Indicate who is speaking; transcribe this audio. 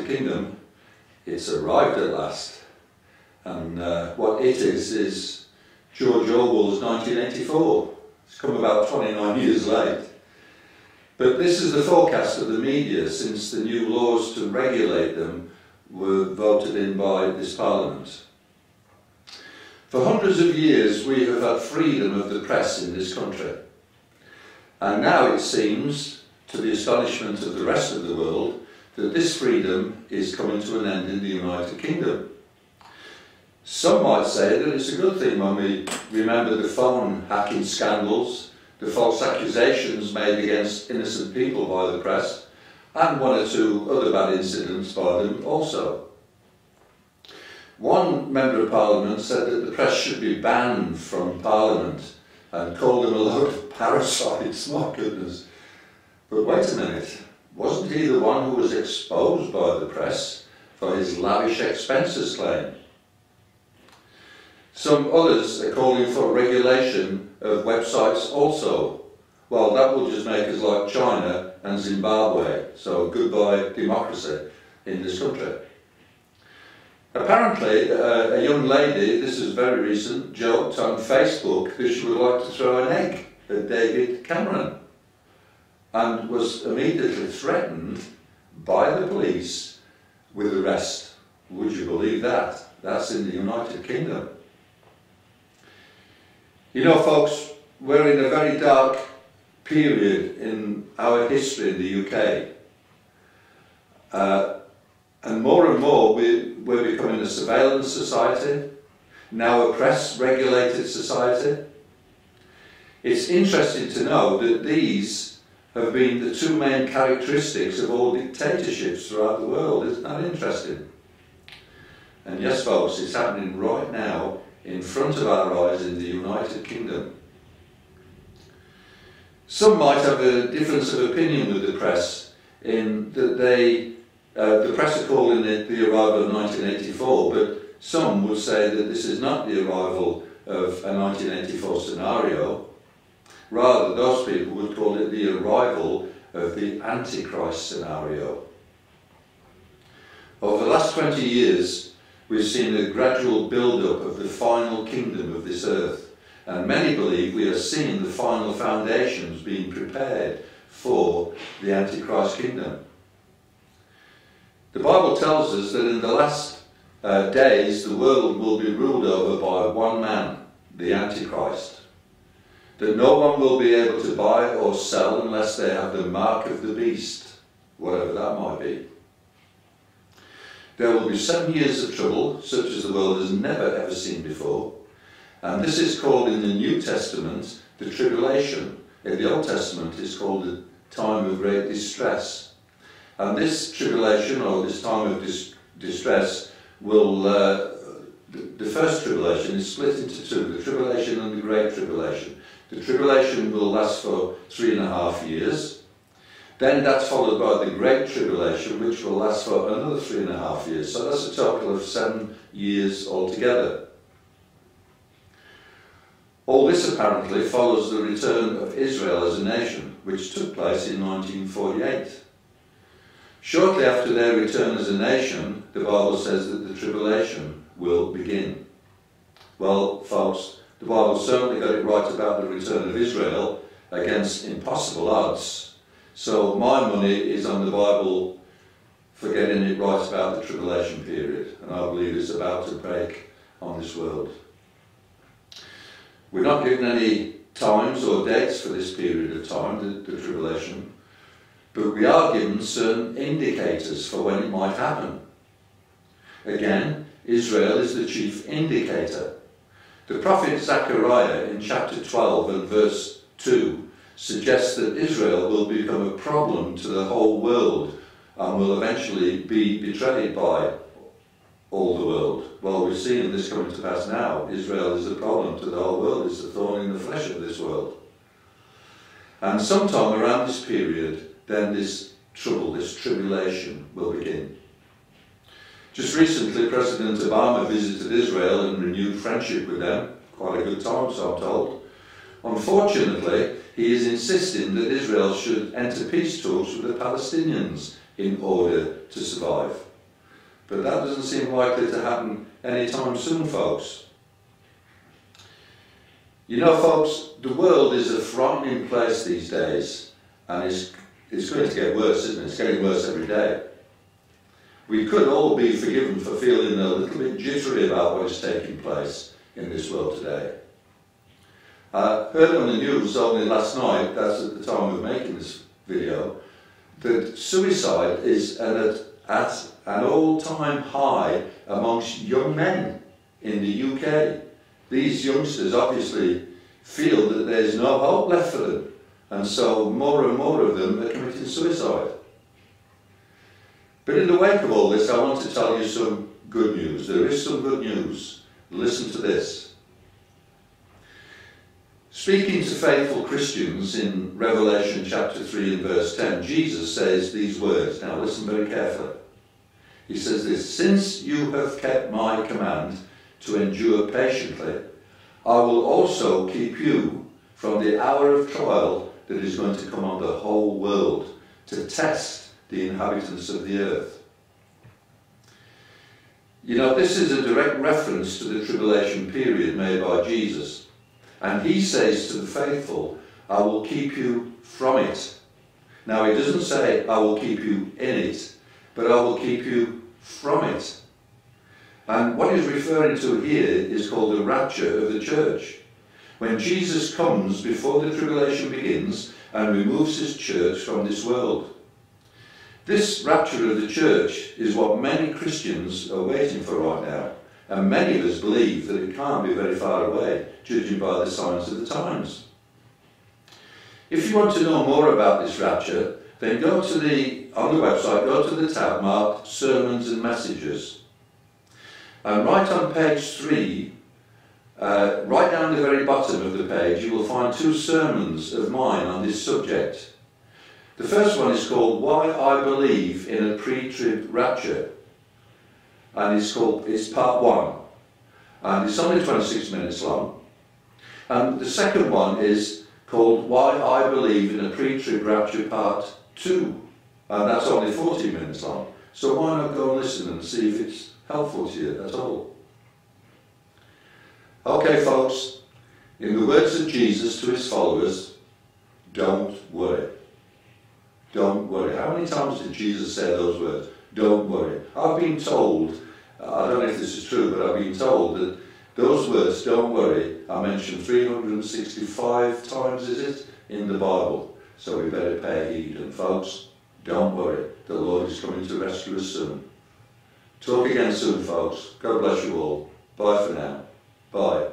Speaker 1: United Kingdom, it's arrived at last. And what it is George Orwell's 1984. It's come about 29 years late. But this is the forecast of the media since the new laws to regulate them were voted in by this Parliament. For hundreds of years we have had freedom of the press in this country. And now it seems, to the astonishment of the rest of the world, that this freedom is coming to an end in the United Kingdom. Some might say that it's a good thing when we remember the phone hacking scandals, the false accusations made against innocent people by the press, and one or two other bad incidents by them also. One Member of Parliament said that the press should be banned from Parliament and called them a load of parasites, my goodness. But wait a minute, wasn't he the one who was exposed by the press for his lavish expenses claim? Some others are calling for regulation of websites also. Well, that will just make us like China and Zimbabwe, so goodbye democracy in this country. Apparently, a young lady, this is very recent, joked on Facebook that she would like to throw an egg at David Cameron and was immediately threatened by the police with arrest. Would you believe that? That's in the United Kingdom. You know, folks, we're in a very dark period in our history in the UK. And more we're becoming a surveillance society, now a press-regulated society. It's interesting to know that these have been the two main characteristics of all dictatorships throughout the world. Isn't that interesting? And yes, folks, it's happening right now in front of our eyes in the United Kingdom. Some might have a difference of opinion with the press in that the press are calling it the arrival of 1984, but some would say that this is not the arrival of a 1984 scenario. Rather, those people would call it the arrival of the Antichrist scenario. Over the last 20 years, we've seen a gradual build-up of the final kingdom of this earth, and many believe we are seeing the final foundations being prepared for the Antichrist kingdom. The Bible tells us that in the last days the world will be ruled over by one man, the Antichrist. That no one will be able to buy or sell unless they have the mark of the beast, whatever that might be. There will be 7 years of trouble, such as the world has never ever seen before. And this is called in the New Testament the tribulation. In the Old Testament it's called the time of great distress. And this tribulation, or this time of distress, will, the first tribulation is split into two, the tribulation and the great tribulation. The tribulation will last for 3.5 years. Then that's followed by the great tribulation, which will last for another 3.5 years. So that's a total of 7 years altogether. All this apparently follows the return of Israel as a nation, which took place in 1948. Shortly after their return as a nation, the Bible says that the tribulation will begin. Well, folks, the Bible certainly got it right about the return of Israel against impossible odds. So my money is on the Bible for getting it right about the tribulation period, and I believe it's about to break on this world. We're not given any times or dates for this period of time, the tribulation, but we are given certain indicators for when it might happen. Again, Israel is the chief indicator. The prophet Zechariah in chapter 12 and verse 2 suggests that Israel will become a problem to the whole world and will eventually be betrayed by all the world. Well, we're seeing this coming to pass now. Israel is a problem to the whole world. It's the thorn in the flesh of this world. And sometime around this period, then this trouble, this tribulation will begin. Just recently, President Obama visited Israel and renewed friendship with them. Quite a good time, so I'm told. Unfortunately, he is insisting that Israel should enter peace talks with the Palestinians in order to survive. But that doesn't seem likely to happen anytime soon, folks. You know, folks, the world is a frightening place these days, and it's going to get worse, isn't it? It's getting worse every day. We could all be forgiven for feeling a little bit jittery about what is taking place in this world today. I heard on the news only last night, that's at the time of making this video, that suicide is at an all-time high amongst young men in the UK. These youngsters obviously feel that there's no hope left for them, and so more and more of them are committing suicide. But in the wake of all this, I want to tell you some good news. There is some good news. Listen to this. Speaking to faithful Christians in Revelation chapter 3 and verse 10, Jesus says these words. Now listen very carefully. He says this, "Since you have kept my command to endure patiently, I will also keep you from the hour of trial that is going to come on the whole world to test the inhabitants of the earth." You know, this is a direct reference to the tribulation period made by Jesus. And he says to the faithful, "I will keep you from it." Now, he doesn't say, "I will keep you in it," but "I will keep you from it." And what he's referring to here is called the rapture of the church. When Jesus comes before the tribulation begins and removes his church from this world. This rapture of the church is what many Christians are waiting for right now. And many of us believe that it can't be very far away, judging by the signs of the times. If you want to know more about this rapture, then go to on the website, go to the tab marked Sermons and Messages. And right on page 3, right down the very bottom of the page, you will find 2 sermons of mine on this subject. The first one is called "Why I Believe in a Pre-Trib Rapture." And it's part 1. And it's only 26 minutes long. And the second one is called "Why I Believe in a Pre-Trib Rapture part 2. And that's only 40 minutes long. So why not go and listen and see if it's helpful to you at all. Okay, folks, in the words of Jesus to his followers, don't worry. Don't worry. How many times did Jesus say those words? Don't worry. I've been told, I don't know if this is true, but I've been told that those words, don't worry, are mentioned 365 times, is it, in the Bible. So we better pay heed. And folks, don't worry. The Lord is coming to rescue us soon. Talk again soon, folks. God bless you all. Bye for now. Bye.